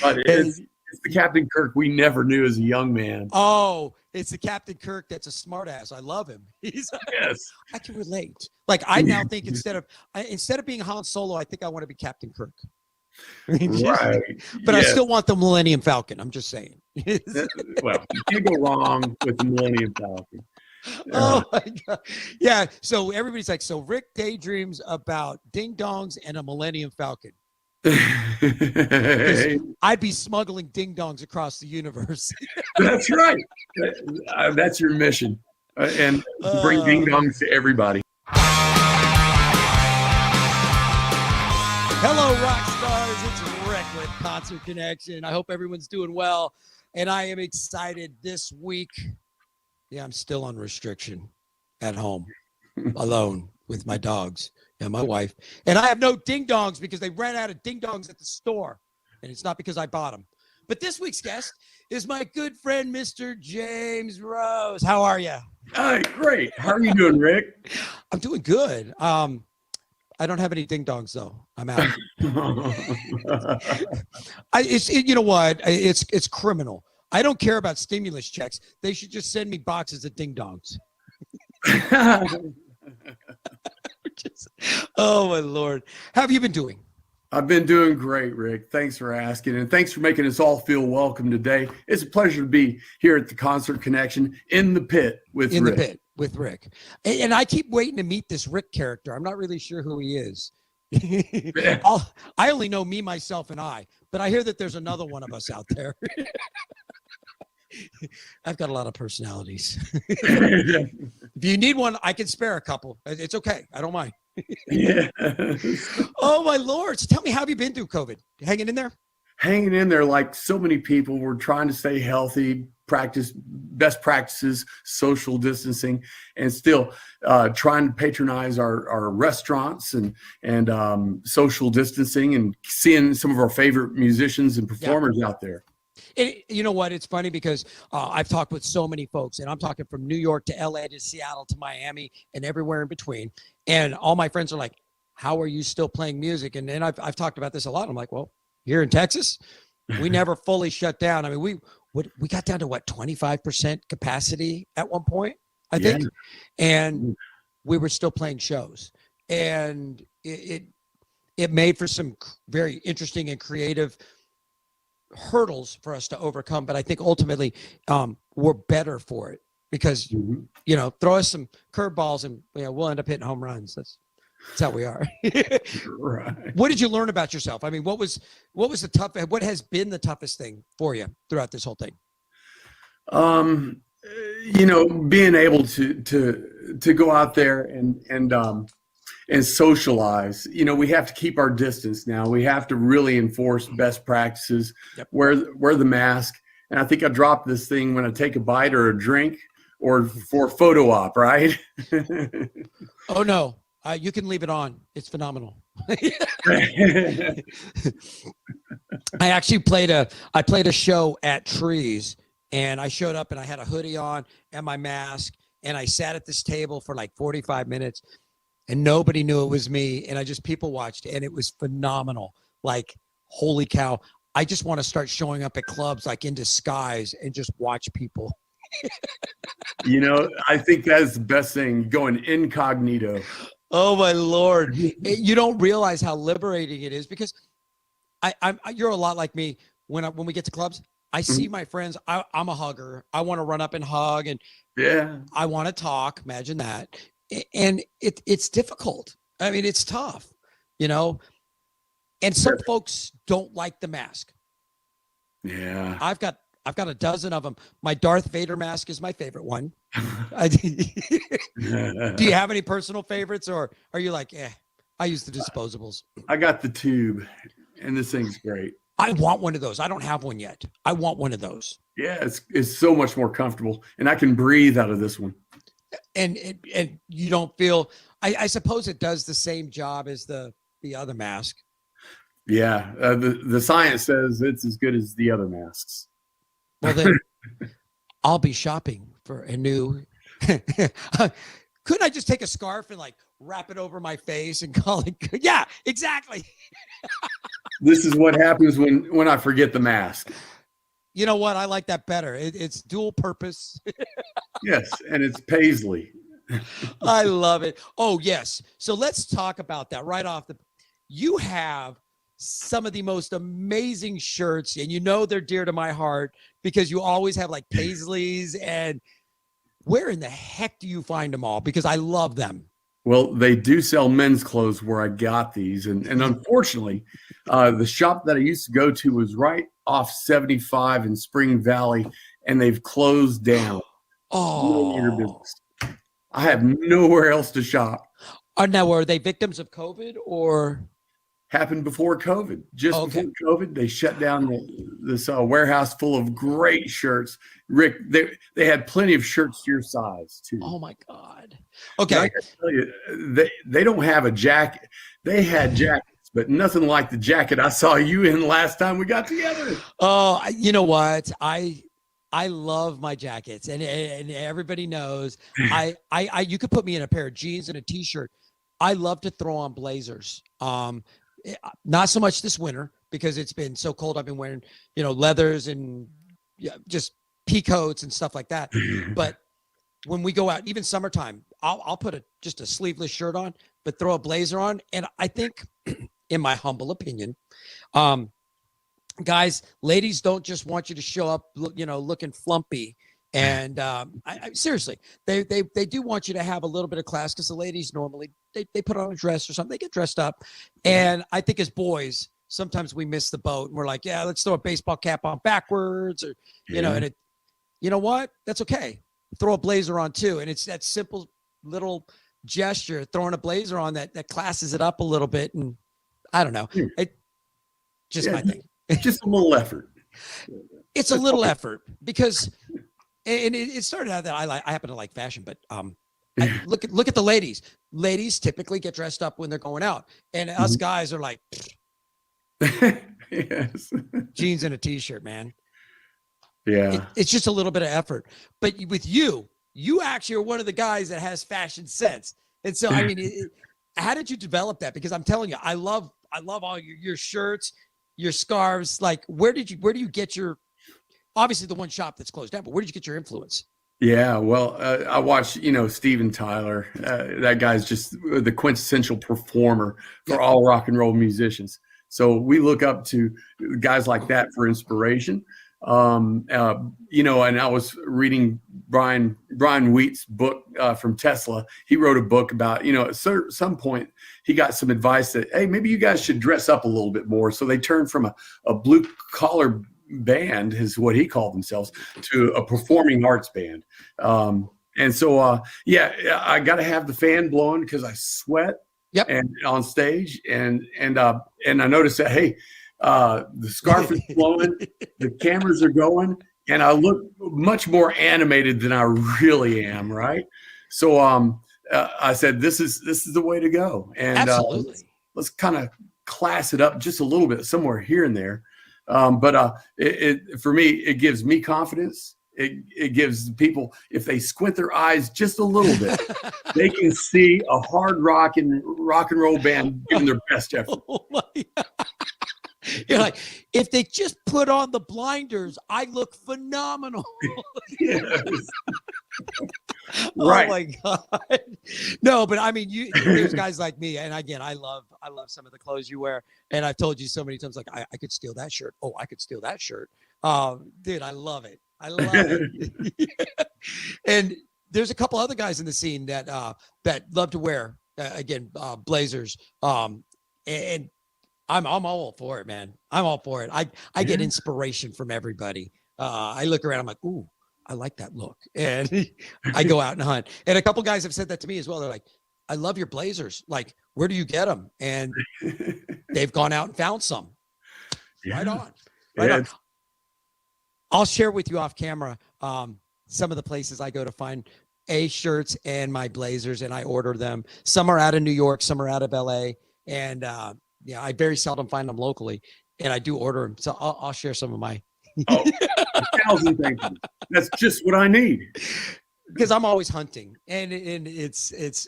But it's the Captain Kirk we never knew as a young man. Oh, it's the Captain Kirk that's a smartass. I love him. Yes. I can relate. Like I now think instead of being Han Solo, I think I want to be Captain Kirk. Right. But I still want the Millennium Falcon. I'm just saying. Well, you can't go wrong with the Millennium Falcon. Oh my God. Yeah. So everybody's like, so Rick daydreams about ding dongs and a Millennium Falcon. I'd be smuggling ding dongs across the universe. That's right. That's your mission. And bring ding dongs to everybody. Hello, rock stars. It's Rick with Concert Connection. I hope everyone's doing well. And I am excited this week. Yeah, I'm still on restriction at home, alone with my dogs and my wife. And I have no ding-dongs because they ran out of ding-dongs at the store. And it's not because I bought them. But this week's guest is my good friend, Mr. James Rose. How are you? Hi, great. How are you doing, Rick? I'm doing good. I don't have any ding-dongs, though. I'm out. You know what? It's criminal. I don't care about stimulus checks. They should just send me boxes of ding-dongs. Oh, my Lord. How have you been doing? I've been doing great, Rick. Thanks for asking. And thanks for making us all feel welcome today. It's a pleasure to be here at the Concert Connection in the pit with Rick. In the pit with Rick. And I keep waiting to meet this Rick character. I'm not really sure who he is. I only know me, myself, and I. But I hear that there's another one of us out there. I've got a lot of personalities. If you need one, I can spare a couple. It's okay. I don't mind. Yeah. Oh, my Lord. So tell me, how have you been through COVID? Hanging in there? Hanging in there like so many people. We're trying to stay healthy, practice best practices, social distancing, and still trying to patronize our restaurants and social distancing and seeing some of our favorite musicians and performers out there. You know what? It's funny because I've talked with so many folks, and I'm talking from New York to LA to Seattle to Miami and everywhere in between. And all my friends are like, how are you still playing music? And then I've talked about this a lot. I'm like, well, here in Texas, we never fully shut down. I mean, we got down to what, 25% capacity at one point, I think. And we were still playing shows. And it made for some very interesting and creative hurdles for us to overcome, but I think ultimately we're better for it because throw us some curveballs and we'll end up hitting home runs. That's how we are. Right. What did you learn about yourself? I mean, what has been the toughest thing for you throughout this whole thing? Being able to go out there and socialize. We have to keep our distance now. We have to really enforce best practices, wear the mask. And I think I dropped this thing when I take a bite or a drink or for photo op, right? Oh, no. You can leave it on. It's phenomenal. I actually played a show at Trees, and I showed up and I had a hoodie on and my mask, and I sat at this table for like 45 minutes. And nobody knew it was me. And I just people watched, and it was phenomenal. Like, holy cow. I just want to start showing up at clubs like in disguise and just watch people. I think that's the best thing, going incognito. Oh, my Lord. You don't realize how liberating it is because you're a lot like me. When we get to clubs, I see my friends. I'm a hugger. I want to run up and hug, and I want to talk. Imagine that. And it's difficult. I mean, it's tough, and some folks don't like the mask. Yeah. I've got a dozen of them. My Darth Vader mask is my favorite one. Do you have any personal favorites, or are you like, I use the disposables? I got the tube, and this thing's great. I want one of those. I don't have one yet. I want one of those. Yeah, it's so much more comfortable, and I can breathe out of this one. And you don't feel, I suppose it does the same job as the other mask. Yeah. The science says it's as good as the other masks. Well, then I'll be shopping for a new, couldn't I just take a scarf and like wrap it over my face and call it good. Yeah, exactly. This is what happens when I forget the mask. You know what? I like that better. It's dual purpose. Yes, and it's paisley. I love it. Oh, yes. So let's talk about that right off the. You have some of the most amazing shirts, and you know they're dear to my heart because you always have like paisleys. And where in the heck do you find them all? Because I love them. Well, they do sell men's clothes where I got these. And unfortunately, the shop that I used to go to was right off 75 in Spring Valley, and they've closed down. No longer business. I have nowhere else to shop. Now, were they victims of COVID or? Happened before COVID. Before COVID, they shut down this warehouse full of great shirts. Rick, they had plenty of shirts to your size too. Oh my God. Okay. I gotta tell you, they don't have a jacket. They had jackets, but nothing like the jacket I saw you in last time we got together. Oh, you know what? I love my jackets, and everybody knows you could put me in a pair of jeans and a t-shirt. I love to throw on blazers. Not so much this winter because it's been so cold. I've been wearing, leathers and just pea coats and stuff like that. But when we go out, even summertime, I'll put just a sleeveless shirt on, but throw a blazer on. And I think, in my humble opinion, guys, ladies don't just want you to show up, looking flumpy. And seriously, they do want you to have a little bit of class because the ladies normally they put on a dress or something, they get dressed up. And I think as boys, sometimes we miss the boat and we're like, yeah, let's throw a baseball cap on backwards or, and it, you know what? That's okay. Throw a blazer on too. And it's that simple little gesture, throwing a blazer on that classes it up a little bit. And I don't know. My thing. Just a little effort. It's a little effort because and it started out that I happen to like fashion, but look at the ladies. Ladies typically get dressed up when they're going out, and us guys are like, yes, jeans and a t-shirt, man. Yeah, it's just a little bit of effort. But with you actually are one of the guys that has fashion sense, and so I mean, how did you develop that? Because I'm telling you, I love all your shirts, your scarves. Like, where do you get your? Obviously, the one shop that's closed down, but where did you get your influence? Yeah, well, I watched, Steven Tyler. That guy's just the quintessential performer for all rock and roll musicians. So we look up to guys like that for inspiration. And I was reading Brian Wheat's book from Tesla. He wrote a book about, at some point he got some advice that, hey, maybe you guys should dress up a little bit more. So they turned from a blue collar band, is what he called themselves, to a performing arts band. And so, I got to have the fan blowing because I sweat. Yep. And on stage, and I noticed that, hey, the scarf is blowing, the cameras are going, and I look much more animated than I really am, right? So I said, this is the way to go, and let's kind of class it up just a little bit, somewhere here and there. But for me, it gives me confidence. It gives people, if they squint their eyes just a little bit, they can see a hard rock and roll band giving their best effort. Oh my God. You're like, if they just put on the blinders, I look phenomenal. Yes. Right. Oh my God. No, but I mean, there's guys like me, and again, I love some of the clothes you wear, and I've told you so many times, like, I could steal that shirt. Oh, I could steal that shirt. Dude, I love it. I love it. And there's a couple other guys in the scene that love to wear blazers. And I'm all for it, man. I'm all for it. I get inspiration from everybody. I look around, I'm like, ooh, I like that look. And I go out and hunt. And a couple guys have said that to me as well. They're like, I love your blazers. Like, where do you get them? And they've gone out and found some. Yeah. Right on. Right on. I'll share with you off camera some of the places I go to find shirts and my blazers, and I order them. Some are out of New York, some are out of LA, and I very seldom find them locally, and I do order them. So I'll share some of my. 1,000 thank you. That's just what I need. Because I'm always hunting, and it's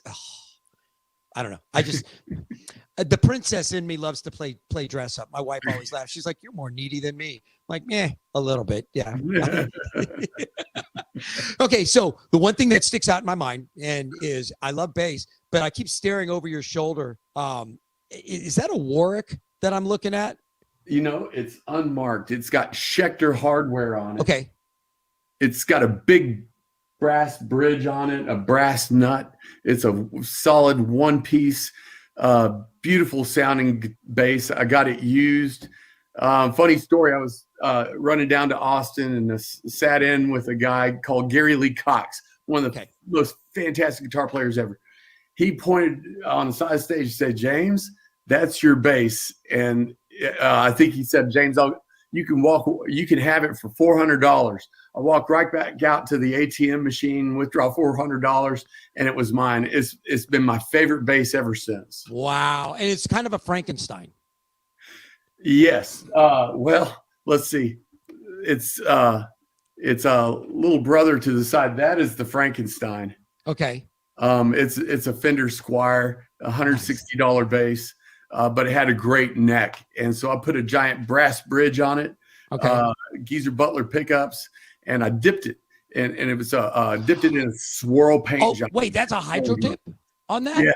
I don't know. I just the princess in me loves to play dress up. My wife always laughs. She's like, "You're more needy than me." I'm like, a little bit, yeah. Okay, so the one thing that sticks out in my mind and is I love bass, but I keep staring over your shoulder. Is that a Warwick that I'm looking at? It's unmarked. It's got Schecter hardware on it. Okay. It's got a big brass bridge on it, a brass nut. It's a solid one-piece, beautiful sounding bass. I got it used. Funny story. I was running down to Austin and sat in with a guy called Gary Lee Cox, one of the most fantastic guitar players ever. He pointed on the side of the stage and said, "James, that's your bass." And I think he said, "James, you can have it for $400." I walked right back out to the ATM machine, withdraw $400, and it was mine. It's been my favorite bass ever since. Wow. And it's kind of a Frankenstein. Yes. Well, let's see. It's a little brother to the side. That is the Frankenstein. Okay. It's a Fender Squire, $160 bass, but it had a great neck. And so I put a giant brass bridge on it. Okay. Geezer Butler pickups, and I dipped it. And it was dipped it in a swirl paint. Oh, wait, that's a hydro dip on that? Yeah.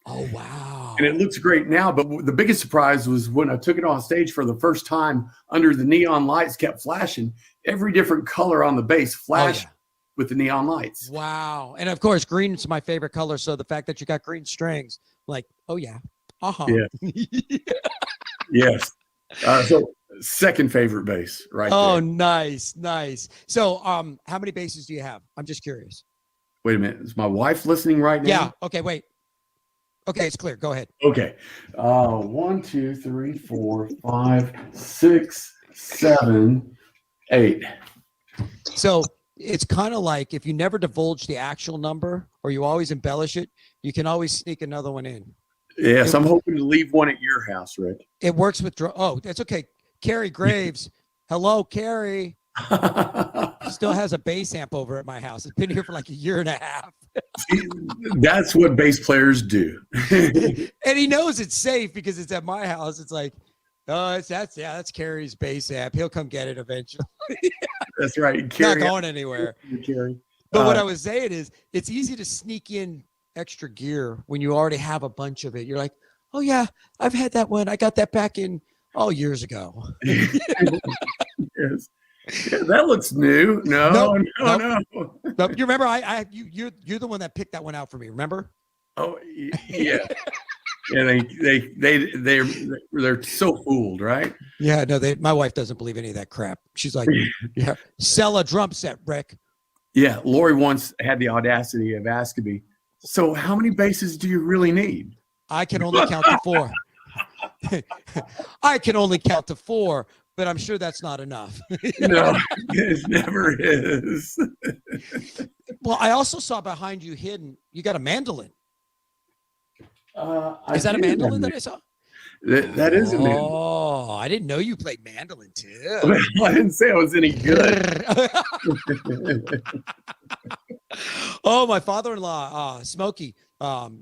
Oh, wow. And it looks great now, but the biggest surprise was when I took it on stage for the first time under the neon lights kept flashing. Every different color on the bass flashed with the neon lights. Wow. And of course, green is my favorite color. So the fact that you got green strings, like, oh yeah. Uh-huh. Yeah. Yes. So second favorite bass right there. Oh, nice. So how many basses do you have? I'm just curious. Wait a minute. Is my wife listening right now? Yeah. Okay, wait. Okay, it's clear. Go ahead. Okay. 1, 2, 3, 4, 5, 6, 7, 8. So it's kind of like if you never divulge the actual number or you always embellish it, you can always sneak another one in. Yes, I'm hoping to leave one at your house, Rick. It works with that's okay. Carrie Graves. Hello, Carrie. Still has a bass amp over at my house. It's been here for like a year and a half. That's what bass players do. And he knows it's safe because it's at my house. It's like, oh, that's Carrie's bass amp. He'll come get it eventually. That's right. Carrie, not going anywhere. Carrie. But what I was saying is it's easy to sneak in extra gear when you already have a bunch of it. You're like, oh yeah, I've had that one. I got that back in years ago. Yes. Yeah, that looks new. No. You remember you're the one that picked that one out for me, remember? Oh yeah. Yeah, they're so fooled, right? Yeah, no, my wife doesn't believe any of that crap. She's like, yeah, sell a drum set, Rick. Yeah, Lori once had the audacity of asking me, so how many basses do you really need? I can only count to 4. I can only count to 4, but I'm sure that's not enough. No, it never is. Well, I also saw behind you hidden, you got a mandolin. Is that a mandolin that I saw? That is a mandolin. Oh, I didn't know you played mandolin too. I didn't say I was any good. Oh, my father-in-law, Smokey,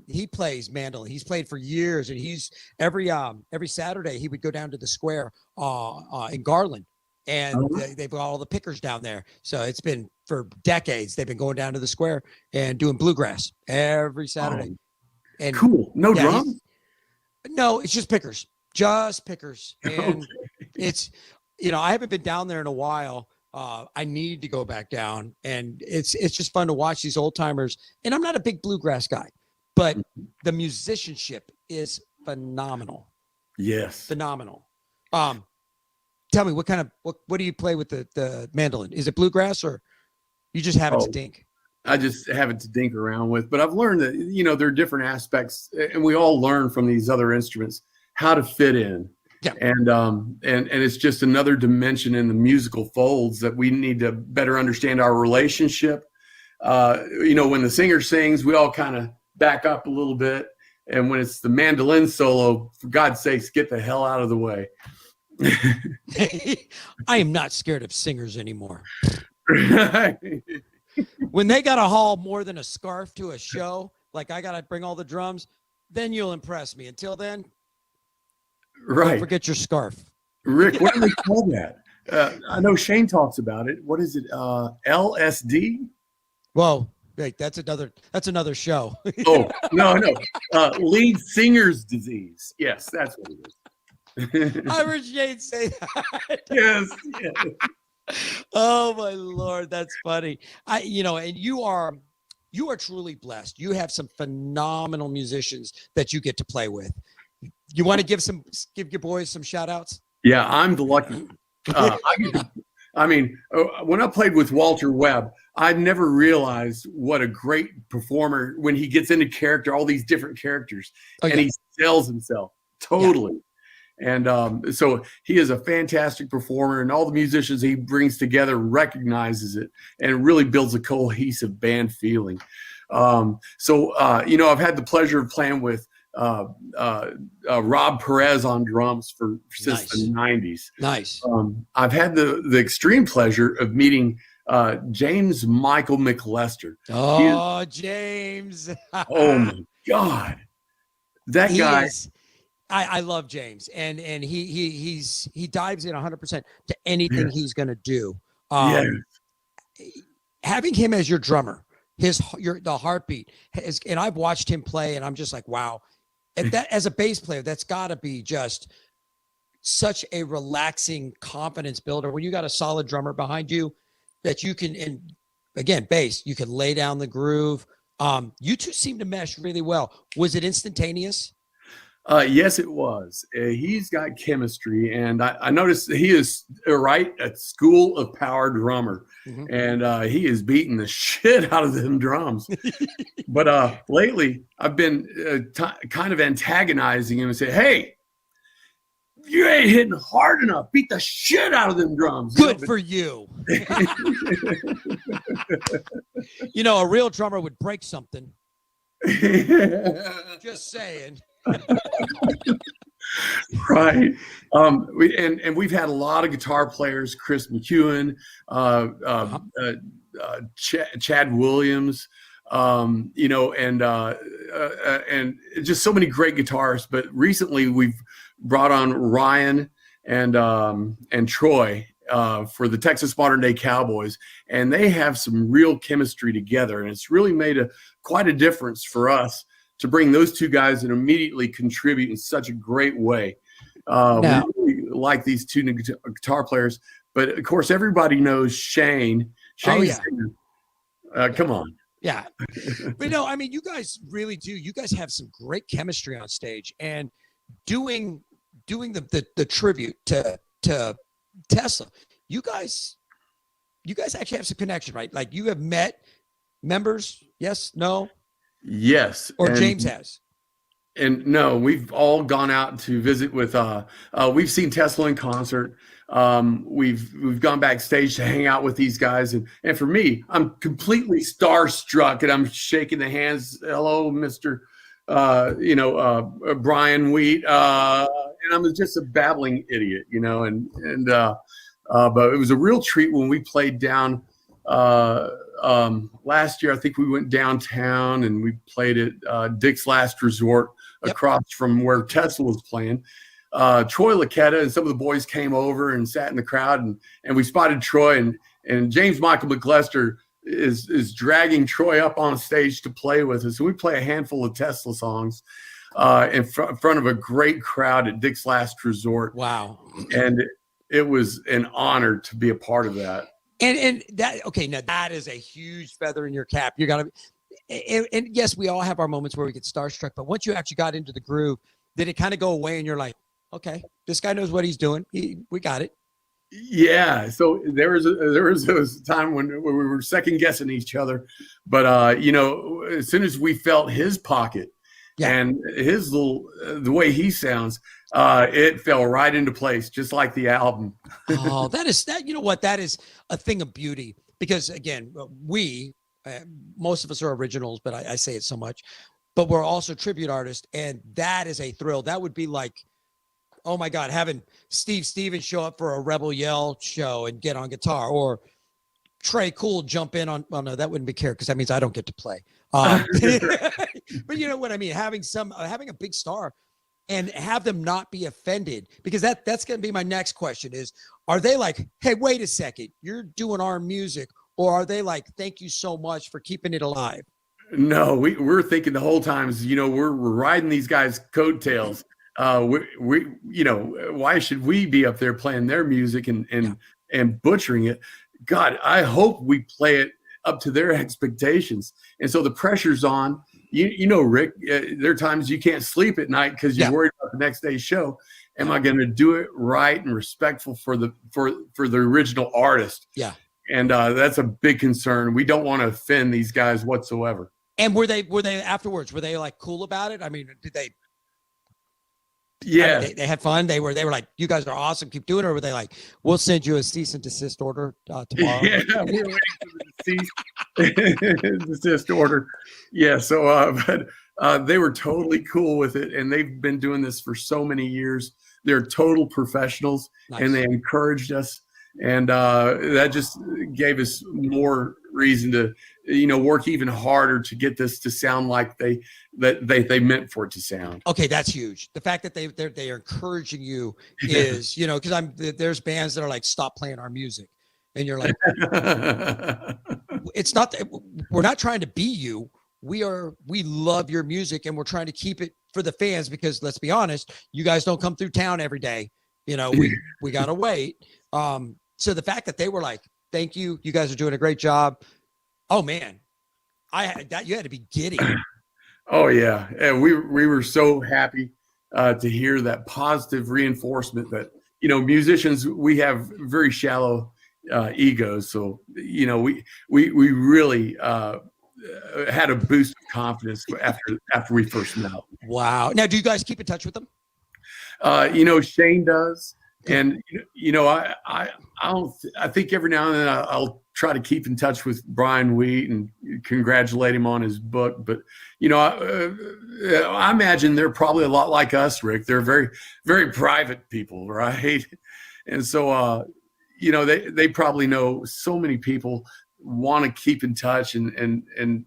he plays mandolin. He's played for years, and he's every Saturday he would go down to the square in Garland, and they've got all the pickers down there. So it's been for decades. They've been going down to the square and doing bluegrass every Saturday. And cool. No drums? No, it's just pickers. And it's, I haven't been down there in a while. I need to go back down, and it's just fun to watch these old timers. And I'm not a big bluegrass guy, but the musicianship is phenomenal. Yes. Phenomenal. Tell me what do you play with the mandolin? Is it bluegrass or you just have it to dink? I just have it to dink around with, but I've learned that, there are different aspects, and we all learn from these other instruments how to fit in. Yeah. And it's just another dimension in the musical folds that we need to better understand our relationship. When the singer sings, we all kind of back up a little bit. And when it's the mandolin solo, for God's sakes, get the hell out of the way. I am not scared of singers anymore. Right. When they got to haul more than a scarf to a show, like I got to bring all the drums, then you'll impress me. Until then, Right. don't forget your scarf. Rick, what do they call that? I know Shane talks about it. What is it? LSD? Whoa, wait, that's another show. Oh, no. Lead singer's disease. Yes, that's what it is. I heard Shane say that. Yes. Oh my Lord, that's funny. And you are truly blessed. You have some phenomenal musicians that you get to play with. You want to give your boys some shout outs? Yeah, I'm the lucky. When I played with Walter Webb, I never realized what a great performer when he gets into character, all these different characters, and he sells himself totally. And so he is a fantastic performer, and all the musicians he brings together recognizes it and really builds a cohesive band feeling. I've had the pleasure of playing with Rob Perez on drums since the 90s. Nice. I've had the extreme pleasure of meeting James Michael McLester. Oh, James. Oh my God. That guy. I love James, and he dives in 100% to anything he's going to do. Having him as your drummer, the heartbeat, and I've watched him play, and I'm just like, wow. And that, as a bass player, that's got to be just such a relaxing confidence builder when you got a solid drummer behind you that you can, and again, bass, you can lay down the groove. You two seem to mesh really well. Was it instantaneous? Yes, it was. He's got chemistry, and I noticed he is a school of power drummer, and he is beating the shit out of them drums. But lately, I've been kind of antagonizing him and say, "Hey, you ain't hitting hard enough. Beat the shit out of them drums." Good for you. A real drummer would break something. Just saying. Right. We've had a lot of guitar players, Chris McEwen, Chad Williams, and just so many great guitarists. But recently we've brought on Ryan and Troy for the Texas Modern Day Cowboys, and they have some real chemistry together, and it's really made quite a difference for us to bring those two guys and immediately contribute in such a great way. We really like these two new guitar players, but of course everybody knows Shane. Come on. Yeah. But no, I mean, you guys really do. You guys have some great chemistry on stage, and doing the tribute to Tesla. You guys actually have some connection, right? Like, you have met members. Yes, no. Yes. Or James has. And no, we've all gone out to visit with we've seen Tesla in concert. We've gone backstage to hang out with these guys, and for me, I'm completely starstruck, and I'm shaking the hands. Hello, Mr. Brian Wheat, and I'm just a babbling idiot, but it was a real treat when we played down last year. I think we went downtown and we played at Dick's Last Resort across from where Tesla was playing. Troy Laquetta and some of the boys came over and sat in the crowd, and we spotted Troy, and James Michael McLester is dragging Troy up on stage to play with us. So we play a handful of Tesla songs in front of a great crowd at Dick's Last Resort. Wow. And it was an honor to be a part of that. And that, okay, now that is a huge feather in your cap. You got to, and yes, we all have our moments where we get starstruck, but once you actually got into the groove, did it kind of go away and you're like, okay, this guy knows what he's doing. We got it. Yeah. So there was a time when we were second guessing each other, but as soon as we felt his pocket and his the way he sounds, it fell right into place, just like the album. Oh, that is a thing of beauty, because again, most of us are originals, but I say it so much, but we're also tribute artists. And that is a thrill. That would be like, oh my God, having Steve Stevens show up for a Rebel Yell show and get on guitar, or Trey Cool jump in on, well, no, that wouldn't be care, because that means I don't get to play. But you know what I mean? Having a big star and have them not be offended, because that's going to be my next question is, are they like, hey, wait a second, you're doing our music? Or are they like, thank you so much for keeping it alive? No, we're thinking the whole time is, we're riding these guys' coattails. Why should we be up there playing their music and butchering it? God, I hope we play it up to their expectations. And so the pressure's on. Rick, there are times you can't sleep at night because you're worried about the next day's show. Am I going to do it right and respectful for the original artist? Yeah. And that's a big concern. We don't want to offend these guys whatsoever. And were they afterwards? Were they like cool about it? I mean, did they? Yeah, they had fun. They were like, you guys are awesome. Keep doing it. Or were they like, we'll send you a cease and desist order tomorrow? Yeah, we're waiting for the desist order. Yeah. So, but they were totally cool with it, and they've been doing this for so many years. They're total professionals, and they encouraged us. And that just gave us more reason to, work even harder to get this to sound like they meant for it to sound. Okay, that's huge. The fact that they are encouraging you is, because there's bands that are like, stop playing our music, and you're like, it's not that we're not trying to be you. We love your music, and we're trying to keep it for the fans, because let's be honest, you guys don't come through town every day. We gotta wait. So the fact that they were like, thank you, you guys are doing a great job. Oh man, you had to be giddy. Oh yeah. And we were so happy to hear that positive reinforcement that, musicians, we have very shallow egos. So, we really had a boost of confidence after we first met. Wow. Now, do you guys keep in touch with them? Shane does. And, I think every now and then I'll try to keep in touch with Brian Wheat and congratulate him on his book. But, I imagine they're probably a lot like us, Rick. They're very, very private people, right? And so, they probably know so many people want to keep in touch and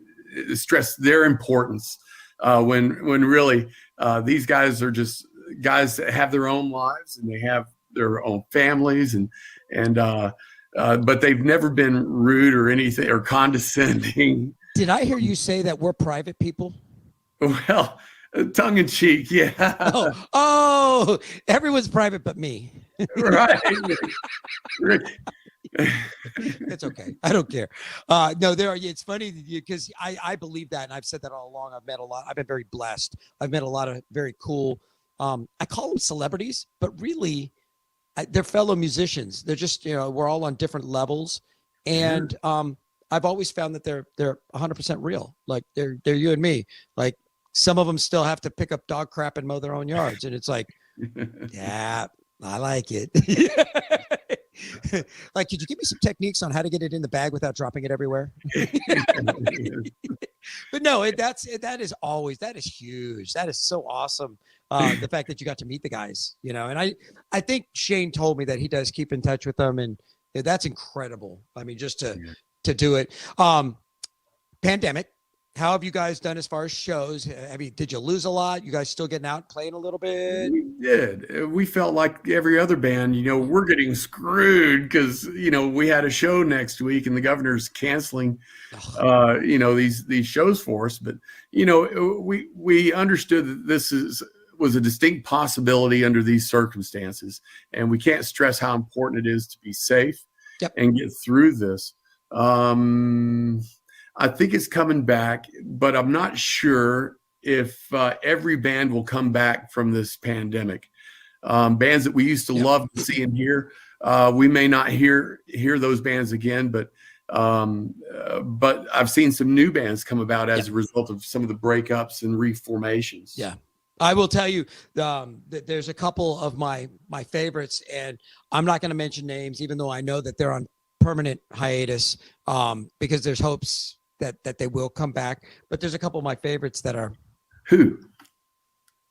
stress their importance when really these guys are just guys that have their own lives and they have their own families but they've never been rude or anything or condescending. Did I hear you say that we're private people? Well, tongue in cheek, yeah. Oh, everyone's private but me. Right. It's okay. I don't care. No, it's funny because I believe that, and I've said that all along. I've been very blessed. I've met a lot of very cool, I call them celebrities, but really they're fellow musicians. They're just, we're all on different levels. And I've always found that they're 100% real. Like they're you and me. Like some of them still have to pick up dog crap and mow their own yards. And it's like, yeah, I like it. Like, could you give me some techniques on how to get it in the bag without dropping it everywhere? But no, that is huge. That is so awesome. The fact that you got to meet the guys, and I think Shane told me that he does keep in touch with them, and that's incredible. I mean, just to do it. Pandemic, how have you guys done as far as shows? I mean, did you lose a lot? You guys still getting out playing a little bit? We did. We felt like every other band, we're getting screwed because, we had a show next week and the governor's canceling, these shows for us. But, we understood that this was a distinct possibility under these circumstances. And we can't stress how important it is to be safe and get through this. I think it's coming back, but I'm not sure if every band will come back from this pandemic. Bands that we used to love to see and hear, we may not hear those bands again, but I've seen some new bands come about as a result of some of the breakups and reformations. Yeah. I will tell you that there's a couple of my favorites, and I'm not going to mention names, even though I know that they're on permanent hiatus because there's hopes that they will come back. But there's a couple of my favorites that are who?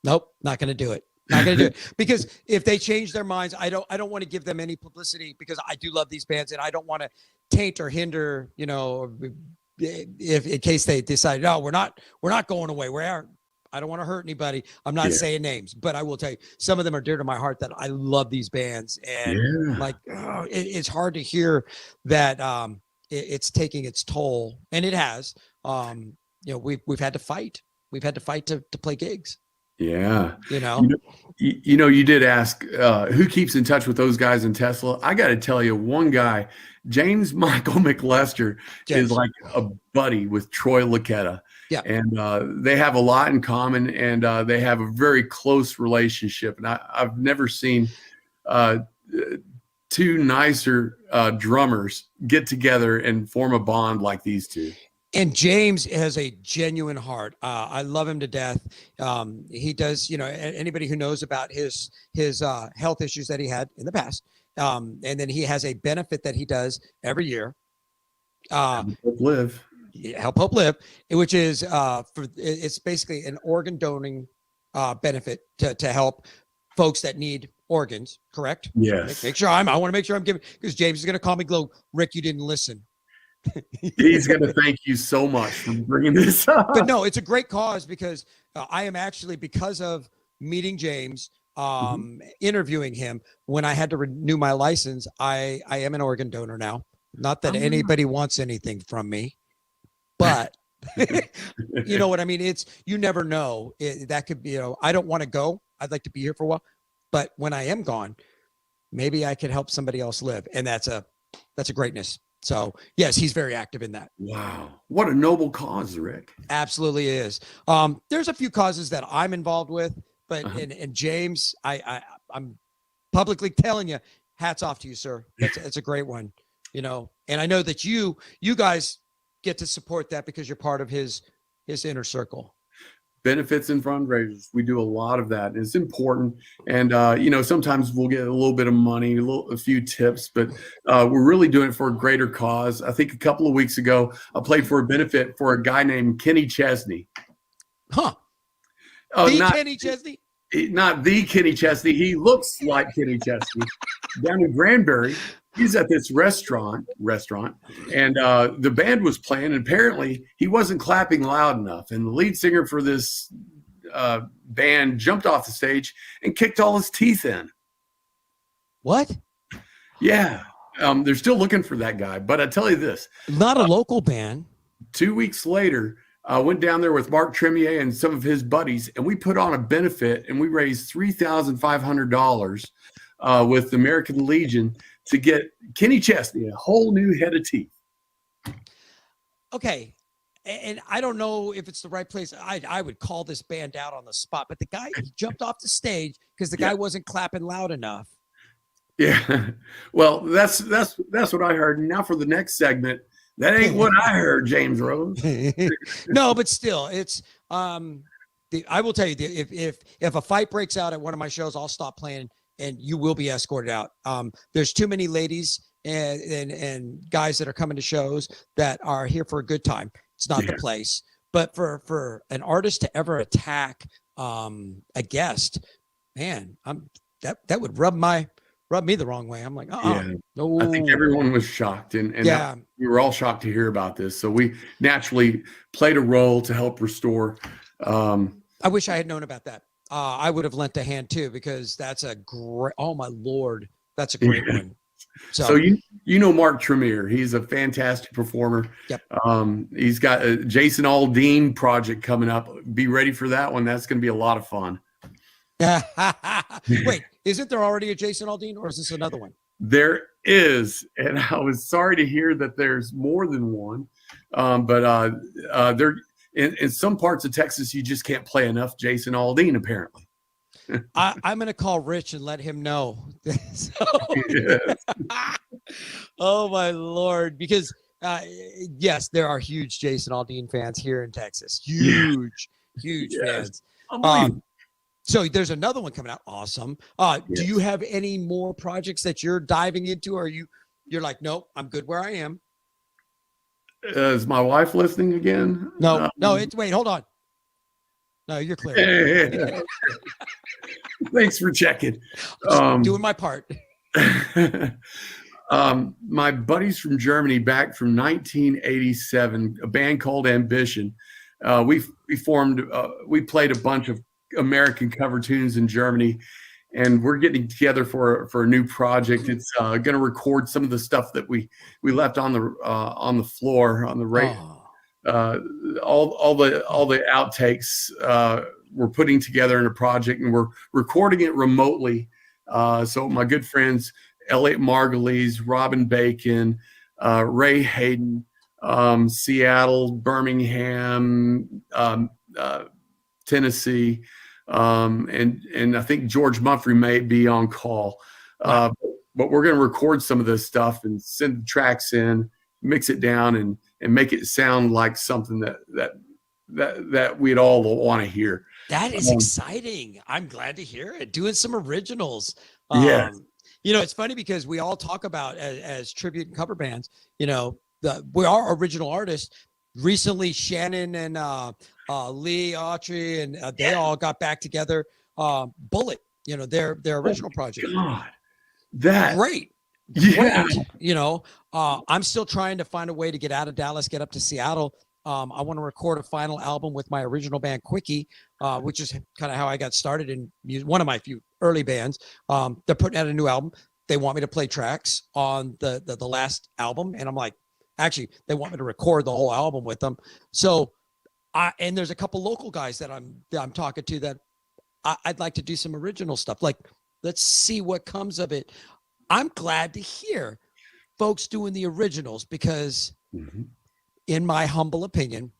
Nope, not going to do it. Not going to do it because if they change their minds, I don't want to give them any publicity because I do love these bands and I don't want to taint or hinder, if in case they decide, no, we're not going away. I don't want to hurt anybody. I'm not saying names, but I will tell you, some of them are dear to my heart that I love these bands. And it's hard to hear that it's taking its toll. And it has. We've had to fight. We've had to fight to play gigs. Yeah. You did ask who keeps in touch with those guys in Tesla. I got to tell you, one guy, James Michael McLester, is like a buddy with Troy Lucchetta. Yeah. And they have a lot in common, and they have a very close relationship. And I've never seen two nicer drummers get together and form a bond like these two. And James has a genuine heart. I love him to death. He does, anybody who knows about his health issues that he had in the past. And then he has a benefit that he does every year. Help Hope Live, which is it's basically an organ donating benefit to help folks that need organs. Correct? Yes. I want to make sure I'm giving, because James is going to call me glow. Rick, you didn't listen. He's going to thank you so much for bringing this up. But no, it's a great cause, because I am actually, because of meeting James, interviewing him when I had to renew my license, I am an organ donor now. Not that anybody wants anything from me, but you know what I mean? You never know. That could be, I don't want to go. I'd like to be here for a while, but when I am gone, maybe I could help somebody else live. And that's a greatness. So yes, he's very active in that. Wow. What a noble cause, Rick. Absolutely is. There's a few causes that I'm involved with, but and James, I'm publicly telling you, hats off to you, sir. It's a great one, and I know that you guys get to support that because you're part of his inner circle. Benefits and fundraisers. We do a lot of that. It's important. And, sometimes we'll get a little bit of money, a few tips, but we're really doing it for a greater cause. I think a couple of weeks ago, I played for a benefit for a guy named Kenny Chesney. Huh. Kenny Chesney? Not the Kenny Chesney. He looks like Kenny Chesney. Down in Granbury. He's at this restaurant, and the band was playing, and apparently he wasn't clapping loud enough. And the lead singer for this band jumped off the stage and kicked all his teeth in. What? Yeah. They're still looking for that guy. But I tell you this. Not a local band. 2 weeks later, I went down there with Mark Tremier and some of his buddies, and we put on a benefit, and we raised $3,500 with the American Legion to get Kenny Chesney a whole new head of teeth. Okay. And I don't know if it's the right place. I would call this band out on the spot, but the guy, he jumped off the stage because the guy wasn't clapping loud enough. Yeah. Well, that's what I heard. Now for the next segment, that ain't what I heard, James Rose. No, but still, it's I will tell you, if a fight breaks out at one of my shows, I'll stop playing and you will be escorted out. There's too many ladies and guys that are coming to shows that are here for a good time. It's not the place. But for an artist to ever attack a guest, man, that would rub me the wrong way. I'm like, no. I think everyone was shocked, and we were all shocked to hear about this. So we naturally played a role to help restore. I wish I had known about that. I would have lent a hand too, because that's a great. Oh my Lord, that's a great one. So you know Mark Tremere, he's a fantastic performer. Yep. He's got a Jason Aldean project coming up. Be ready for that one. That's going to be a lot of fun. Wait, isn't there already a Jason Aldean, or is this another one? There is, and I was sorry to hear that there's more than one. But there. In some parts of Texas, you just can't play enough Jason Aldean, apparently. I'm going to call Rich and let him know. Oh, my Lord. Because, yes, there are huge Jason Aldean fans here in Texas. Huge fans. So there's another one coming out. Awesome. Do you have any more projects that you're diving into? Or you're like, nope, I'm good where I am? Is my wife listening again? No. Wait, hold on. No, you're clear. Thanks for checking. Doing my part. My buddies from Germany, back from 1987, a band called Ambition. We formed. We played a bunch of American cover tunes in Germany, and we're getting together for a new project. It's going to record some of the stuff that we left on the floor on the right. All the outtakes we're putting together in a project, and we're recording it remotely. So my good friends Elliot Margulies, Robin Bacon, Ray Hayden, Seattle, Birmingham, Tennessee, and I think George Mumphrey may be on call. But we're going to record some of this stuff and send the tracks in, mix it down, and make it sound like something that we'd all want to hear. That is exciting. I'm glad to hear it. Doing some originals. Yeah. It's funny because we all talk about as tribute and cover bands, we are original artists. Recently, Shannon and Lee Autry and they all got back together. Bullet, their original project. God, that great. Yeah. Great. I'm still trying to find a way to get out of Dallas, get up to Seattle. I want to record a final album with my original band Quickie, which is kind of how I got started in music, one of my few early bands. They're putting out a new album. They want me to play tracks on the last album. And I'm like, actually, they want me to record the whole album with them. So and there's a couple local guys that I'm talking to that I'd like to do some original stuff. Like, let's see what comes of it. I'm glad to hear folks doing the originals because in my humble opinion,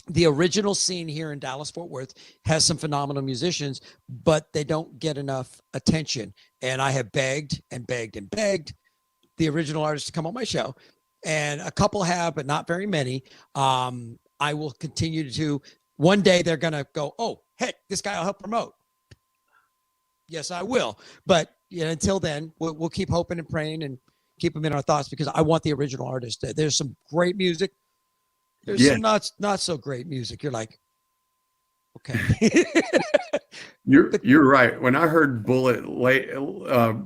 the original scene here in Dallas-Fort Worth has some phenomenal musicians, but they don't get enough attention. And I have begged and begged and begged the original artists to come on my show. And a couple have, but not very many. I will continue to, one day they're going to go, oh, heck, this guy will help promote. Yes, I will. But until then, we'll keep hoping and praying and keep them in our thoughts because I want the original artist. There's some great music. There's some not so great music. You're like, okay. You're right. When I heard Bullet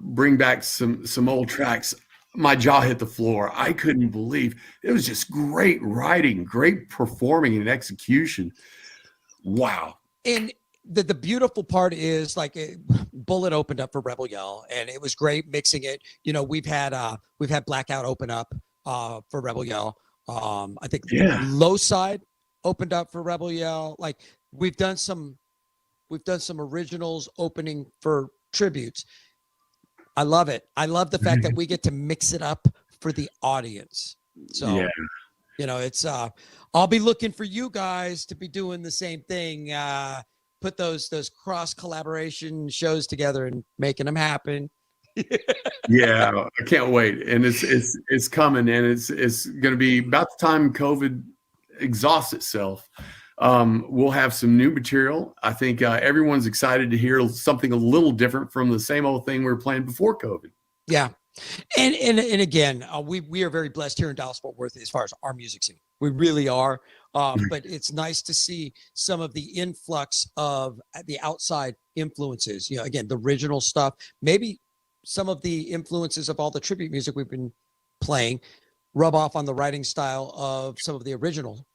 bring back some old tracks, my jaw hit the floor. I couldn't believe it was just great writing, great performing and execution. Wow. And the beautiful part is like Bullet opened up for Rebel Yell and it was great mixing it. We've had Blackout open up for Rebel Yell. I think Low Side opened up for Rebel Yell. Like we've done some originals opening for tributes. I love it. I love the fact that we get to mix it up for the audience. So, it's I'll be looking for you guys to be doing the same thing. Put those cross collaboration shows together and making them happen. Yeah, I can't wait. And it's coming, and it's going to be about the time COVID exhausts itself. We'll have some new material. I think everyone's excited to hear something a little different from the same old thing we were playing before COVID. Yeah. And again, we are very blessed here in Dallas-Fort Worth as far as our music scene. We really are. But it's nice to see some of the influx of the outside influences. Again, the original stuff, maybe some of the influences of all the tribute music we've been playing rub off on the writing style of some of the original.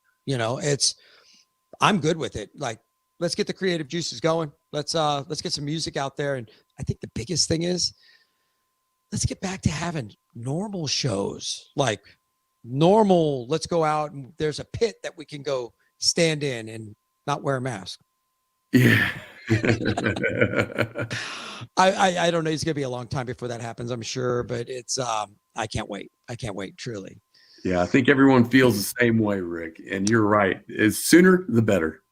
I'm good with it. Like, let's get the creative juices going. Let's get some music out there. And I think the biggest thing is let's get back to having normal shows, like normal. Let's go out and there's a pit that we can go stand in and not wear a mask. Yeah. I don't know. It's going to be a long time before that happens, I'm sure, but it's, I can't wait. I can't wait, truly. Yeah, I think everyone feels the same way, Rick. And you're right. It's sooner, the better.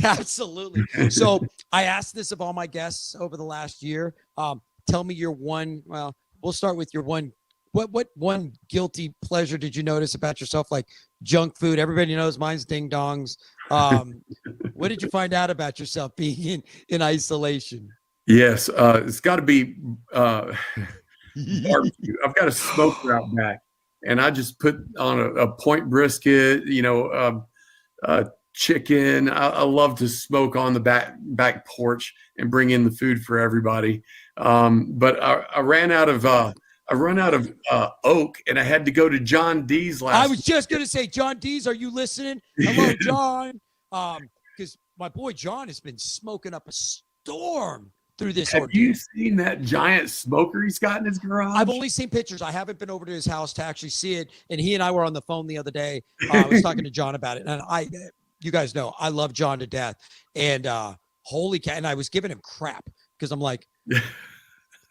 Absolutely. So I asked this of all my guests over the last year. Tell me your one, well, we'll start with your one. What one guilty pleasure did you notice about yourself? Like junk food. Everybody knows mine's ding dongs. What did you find out about yourself being in isolation? Yes. It's got to be barbecue. I've got a smoker out back. And I just put on a point brisket, chicken. I love to smoke on the back porch and bring in the food for everybody. But I ran out of I run out of oak, and I had to go to John D's last. I was just gonna say, John D's, are you listening? Hello, John. Because my boy John has been smoking up a storm through this Have ordeal. you seen that giant smoker he's got in his garage? I've only seen pictures. I haven't been over to his house to actually see it. And he and I were on the phone the other day. I was talking to John about it, and you guys know, I love John to death. And holy cow! And I was giving him crap because I'm like,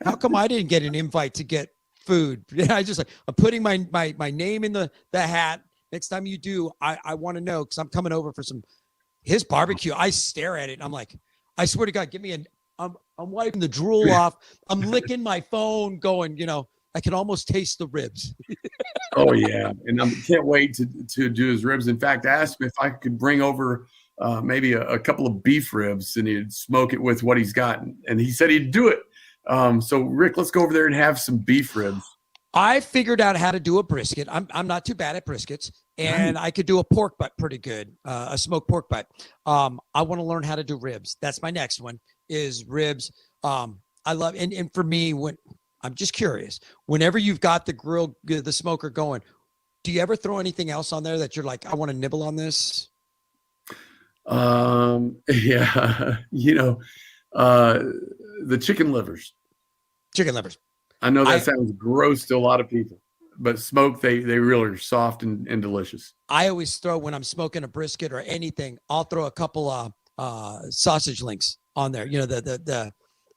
how come I didn't get an invite to get food? I just like, I'm putting my name in the hat. Next time you do, I want to know, because I'm coming over for his barbecue. I stare at it and I'm like, I swear to God, give me I'm wiping the drool off. I'm licking my phone going, I can almost taste the ribs. Oh yeah. And I can't wait to do his ribs. In fact, I asked him if I could bring over maybe a couple of beef ribs and he'd smoke it with what he's got. And he said he'd do it. So Rick, let's go over there and have some beef ribs. I figured out how to do a brisket. I'm not too bad at briskets, and I could do a pork butt pretty good, a smoked pork butt. I want to learn how to do ribs. That's my next one, is ribs. I love, and for me, when I'm just curious, whenever you've got the grill, the smoker going, do you ever throw anything else on there that you're like, I want to nibble on this? Yeah, the chicken livers. Chicken livers. I know that sounds gross to a lot of people, but smoked, they really are soft and delicious. I always throw, when I'm smoking a brisket or anything, I'll throw a couple of sausage links on there.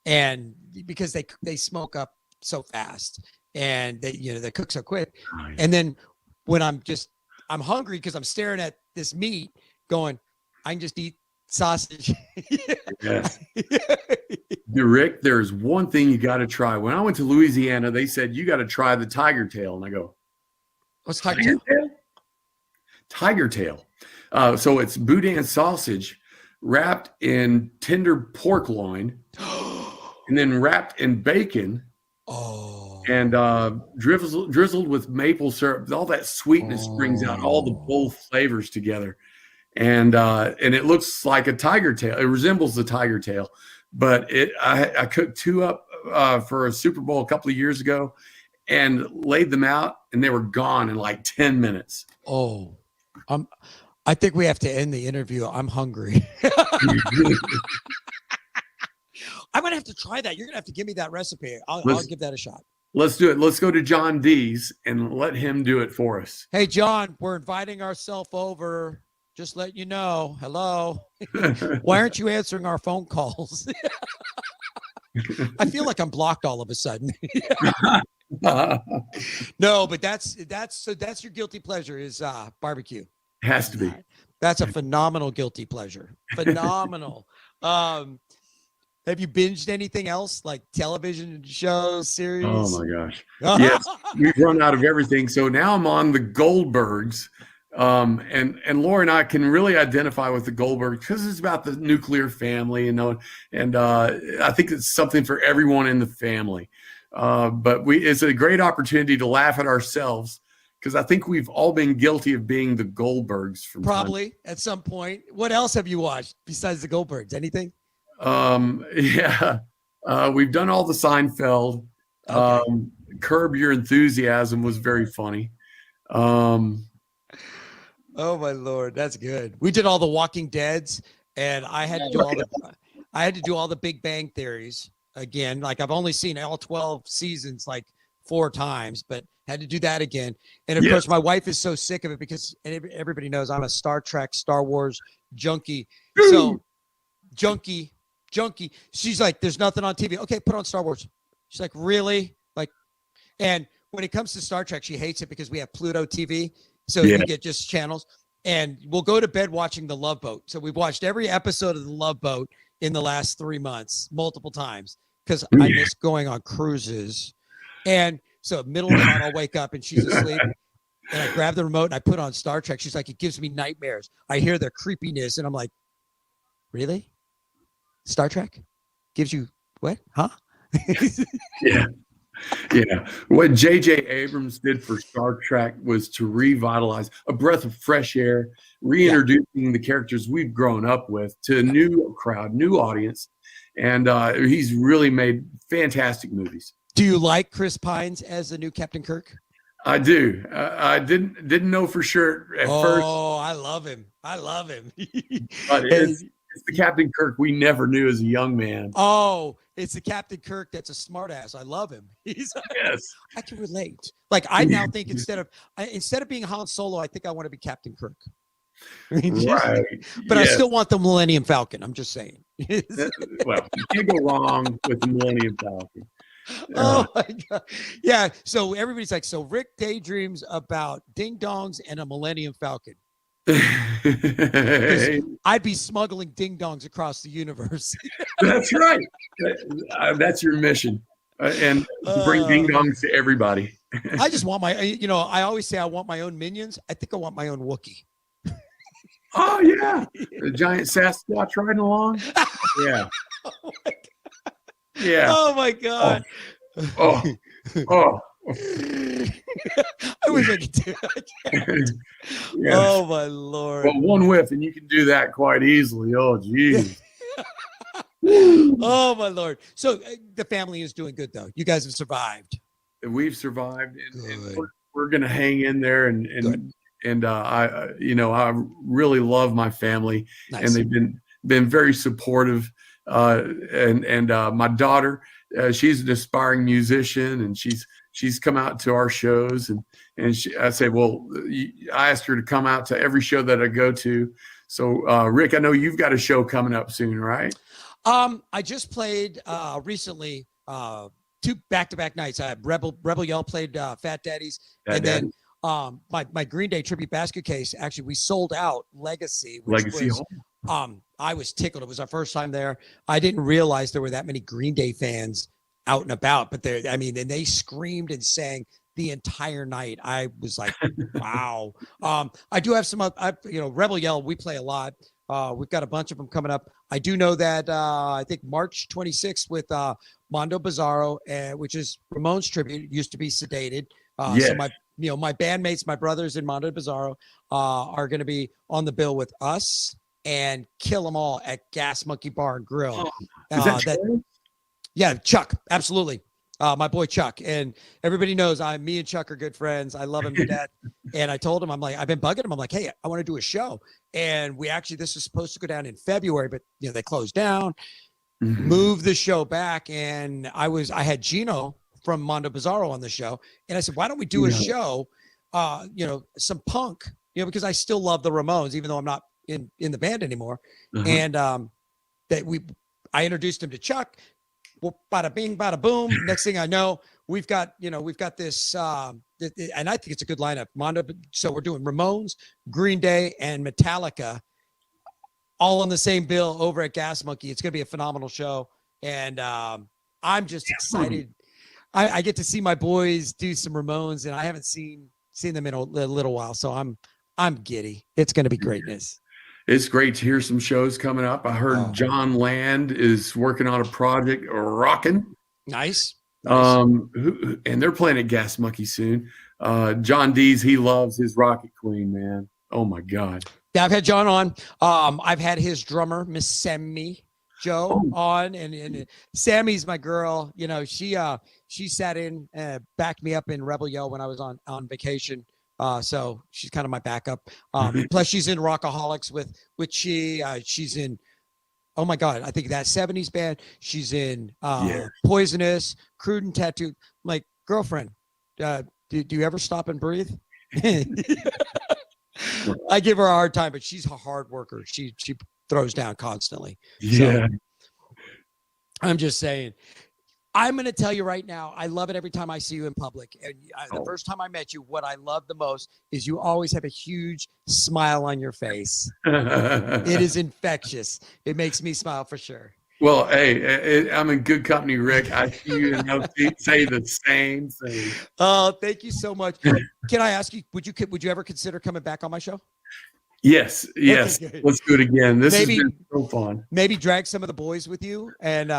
And because they smoke up so fast and they cook so quick. Nice. And then when I'm hungry because I'm staring at this meat, going, I can just eat sausage. Yes. Rick, there's one thing you got to try. When I went to Louisiana, they said, you got to try the tiger tail. And I go, what's tiger tail? Tiger tail. So it's boudin sausage wrapped in tender pork loin and then wrapped in bacon. Oh. And drizzled with maple syrup. All that sweetness brings out all the both flavors together. And it looks like a tiger tail. It resembles the tiger tail, but I cooked two up for a Super Bowl a couple of years ago and laid them out, and they were gone in like 10 minutes. Oh, I think we have to end the interview. I'm hungry. I'm going to have to try that. You're going to have to give me that recipe. I'll give that a shot. Let's do it. Let's go to John D's and let him do it for us. Hey, John, we're inviting ourselves over. Just let you know. Hello. Why aren't you answering our phone calls? I feel like I'm blocked all of a sudden. No, but that's your guilty pleasure is barbecue. Has to be. That's a phenomenal guilty pleasure. Phenomenal. Have you binged anything else, like television shows, series? Oh my gosh. Yes, we've run out of everything. So now I'm on the Goldbergs. And Laura and I can really identify with the Goldbergs because it's about the nuclear family, and I think it's something for everyone in the family. But it's a great opportunity to laugh at ourselves because I think we've all been guilty of being the Goldbergs from probably at some point. What else have you watched besides the Goldbergs? Anything? Yeah. We've done all the Seinfeld. Okay. Curb Your Enthusiasm was very funny. Oh my Lord, that's good. We did all the Walking Deads, and I had to do all the Big Bang Theories again. Like I've only seen all 12 seasons like 4 times, but had to do that again. And of course, my wife is so sick of it because everybody knows I'm a Star Trek, Star Wars junkie. So junkie. She's like, "There's nothing on TV." Okay, put on Star Wars. She's like, "Really?" Like, and when it comes to Star Trek, she hates it because we have Pluto TV. So you get just channels, and we'll go to bed watching The Love Boat. So we've watched every episode of The Love Boat in the last 3 months, multiple times, because I miss going on cruises. And so middle of the night, I'll wake up and she's asleep, and I grab the remote and I put on Star Trek. She's like, "It gives me nightmares. I hear their creepiness," and I'm like, "Really? Star Trek gives you what? Huh?" Yeah. Yeah. What J.J. Abrams did for Star Trek was to revitalize, a breath of fresh air, reintroducing the characters we've grown up with to a new crowd, new audience. And he's really made fantastic movies. Do you like Chris Pines as the new Captain Kirk? I do. I didn't know for sure at first. Oh, I love him. I love him. But it's the Captain Kirk we never knew as a young man. Oh, it's the Captain Kirk that's a smartass. I love him. Yes. I can relate. Like I now think instead of being Han Solo, I think I want to be Captain Kirk. Right. But I still want the Millennium Falcon. I'm just saying. Well, you can't go wrong with the Millennium Falcon. Oh my God. Yeah. So everybody's like, so Rick daydreams about ding dongs and a Millennium Falcon. I'd be smuggling ding dongs across the universe. That's right. That's your mission. And bring ding dongs to everybody. I just want I always say I want my own minions. I think I want my own Wookiee. Oh, yeah. The giant Sasquatch riding along. Yeah. Oh my God. Yeah. Oh my God. Oh. I wish I could do that. Yeah. Oh my Lord. Well, one whiff and you can do that quite easily. Oh, geez. Oh my Lord. So the family is doing good though. You guys have survived. We've survived and we're going to hang in there and I really love my family. Nice. And they've been very supportive. And my daughter, she's an aspiring musician, and she's come out to our shows, and I say, well, I asked her to come out to every show that I go to. So, Rick, I know you've got a show coming up soon, right? I just played recently 2 back-to-back nights. Rebel Yell played Fat Daddies, then my Green Day tribute basket case. Actually, we sold out Legacy. I was tickled. It was our first time there. I didn't realize there were that many Green Day fans out and about, but and they screamed and sang the entire night. I was like, wow. I do have some, Rebel Yell, we play a lot. We've got a bunch of them coming up. I do know that I think March 26th with Mondo Bizarro, which is Ramones tribute, used to be Sedated. Yes. So my bandmates, my brothers in Mondo Bizarro are going to be on the bill with us and Kill 'Em All at Gas Monkey Bar and Grill. Yeah, Chuck, absolutely. My boy Chuck, and everybody knows me and Chuck are good friends. I love him to death. And I told him, I've been bugging him. I'm like, hey, I want to do a show. And this was supposed to go down in February, but they closed down, moved the show back. And I had Gino from Mondo Bizarro on the show. And I said, why don't we do a show, some punk, because I still love the Ramones, even though I'm not in the band anymore. And I introduced him to Chuck. Well, bada bing, bada boom. Next thing I know, we've got this, and I think it's a good lineup. Mondo. So we're doing Ramones, Green Day, and Metallica, all on the same bill over at Gas Monkey. It's going to be a phenomenal show, and I'm just excited. I get to see my boys do some Ramones, and I haven't seen them in a little while, so I'm giddy. It's going to be greatness. It's great to hear some shows coming up. I heard John Land is working on a project, Rockin'. Nice. And they're playing at Gas Monkey soon. John Dees, he loves his Rocket Queen, man. Oh my God. Yeah, I've had John on. I've had his drummer, Miss Sammy Joe, on, and Sammy's my girl. She sat in, backed me up in Rebel Yell when I was on vacation. So she's kind of my backup. Plus she's in Rockaholics with she's in, oh my God, I think that 70s band. She's in Poisonous, Crude and Tattooed. Like, girlfriend, do you ever stop and breathe? I give her a hard time, but she's a hard worker. She throws down constantly. Yeah. So, I'm just saying. I'm going to tell you right now, I love it every time I see you in public. And the first time I met you, what I love the most is you always have a huge smile on your face. It is infectious. It makes me smile for sure. Well, hey, I'm in good company, Rick. I see you and I'll say the same thing. Oh, thank you so much. Can I ask you, would you ever consider coming back on my show? Yes. Okay, let's do it again. This has been so fun. Maybe drag some of the boys with you. And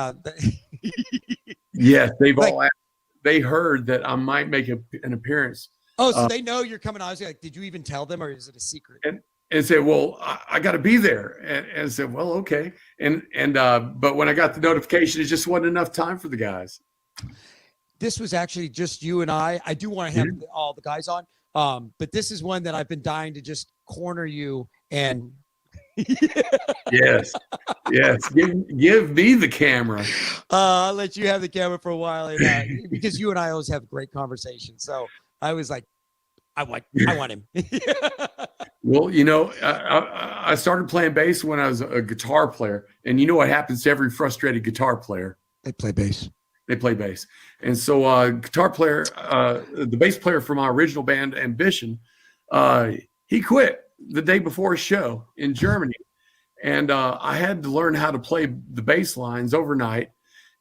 yes, they heard that I might make an appearance. Oh, so they know you're coming on. I was like, did you even tell them, or is it a secret? And said, well, I got to be there. And said, well, okay. And but when I got the notification, it just wasn't enough time for the guys. this was actually just you and I. I do want to have all the guys on, but this is one that I've been dying to just corner you and. Yes. Give me the camera. I'll let you have the camera for a while, and, because you and I always have great conversations. So I was like, I want him. Well, I started playing bass when I was a guitar player, and you know what happens to every frustrated guitar player? They play bass. They play bass. And so guitar player, the bass player for my original band, Ambition, he quit the day before a show in Germany. And I had to learn how to play the bass lines overnight.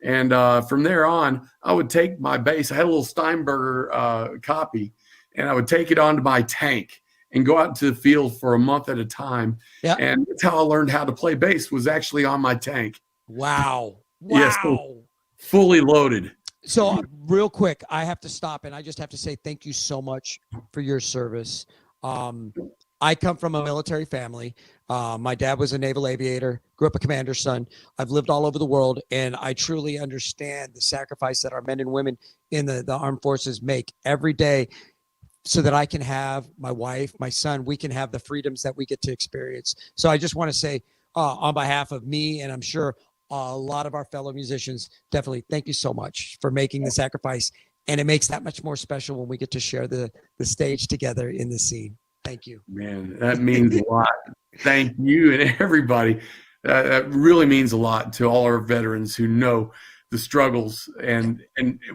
And from there on, I would take my bass. I had a little Steinberger copy, and I would take it onto my tank and go out into the field for a month at a time. Yeah. And that's how I learned how to play bass, was actually on my tank. Wow. Yes, so fully loaded. So real quick, I have to stop, and I just have to say thank you so much for your service. I come from a military family. My dad was a naval aviator, grew up a commander's son. I've lived all over the world, and I truly understand the sacrifice that our men and women in the armed forces make every day so that I can have my wife, my son, we can have the freedoms that we get to experience. So I just want to say on behalf of me, and I'm sure a lot of our fellow musicians, definitely thank you so much for making the sacrifice. And it makes that much more special when we get to share the stage together in the scene. Thank you. Man, that means a lot. Thank you and everybody. That really means a lot to all our veterans who know the struggles, and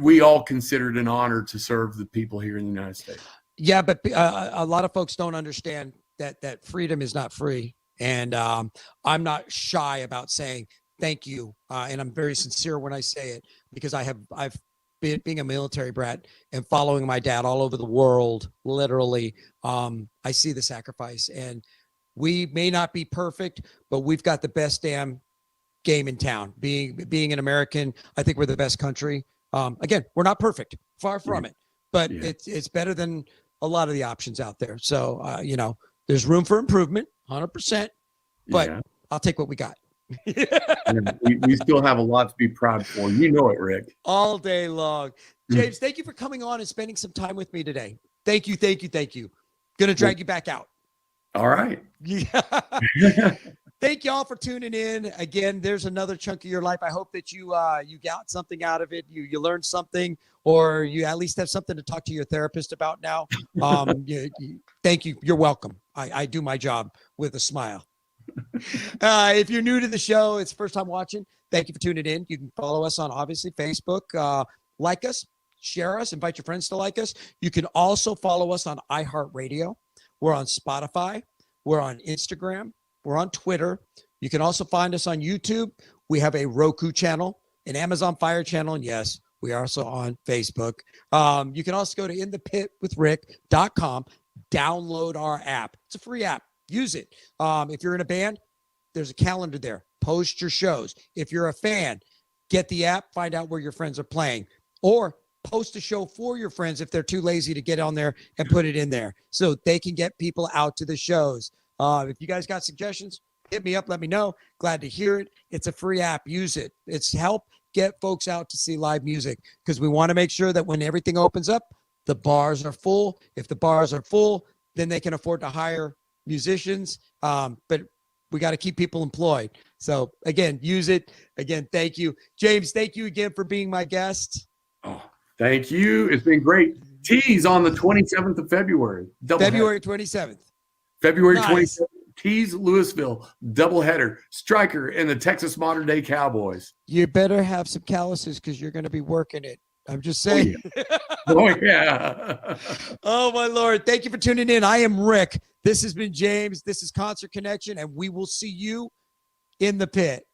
we all consider it an honor to serve the people here in the United States. Yeah, but a lot of folks don't understand that freedom is not free. And I'm not shy about saying thank you. And I'm very sincere when I say it, because I've being a military brat and following my dad all over the world, literally, I see the sacrifice. And we may not be perfect, but we've got the best damn game in town. Being an American, I think we're the best country. Again, we're not perfect, far from it, but it's better than a lot of the options out there. So, there's room for improvement, 100%, but I'll take what we got. we still have a lot to be proud for. You know it, Rick. All day long. James, thank you for coming on and spending some time with me today. Thank you. Gonna drag you back out. All right. Yeah. Thank y'all for tuning in. Again, there's another chunk of your life. I hope that you got something out of it. You learned something, or you at least have something to talk to your therapist about now. Thank you. You're welcome. I do my job with a smile. If you're new to the show, it's first time watching, thank you for tuning in. You can follow us on, obviously, Facebook. Like us, share us, invite your friends to like us. You can also follow us on iHeart Radio. We're on Spotify. We're on Instagram. We're on Twitter. You can also find us on YouTube. We have a Roku channel, an Amazon Fire channel, and yes, we are also on Facebook. You can also go to inthepitwithrick.com, download our app. It's a free app. Use it. If you're in a band, there's a calendar there. Post your shows. If you're a fan, get the app, find out where your friends are playing, or post a show for your friends if they're too lazy to get on there and put it in there so they can get people out to the shows. If you guys got suggestions, hit me up. Let me know. Glad to hear it. It's a free app. Use it. It's help get folks out to see live music, because we want to make sure that when everything opens up, the bars are full. If the bars are full, then they can afford to hire musicians. But we got to keep people employed. So again, use it. Again, thank you. James, thank you again for being my guest. Oh, thank you. It's been great. Tease on the 27th of February. February 27th. February 27th. Tease Louisville, doubleheader, Striker, and the Texas Modern Day Cowboys. You better have some calluses, because you're going to be working it. I'm just saying. Oh, yeah. Oh, my Lord. Thank you for tuning in. I am Rick. This has been James. This is Concert Connection, and we will see you in the pit.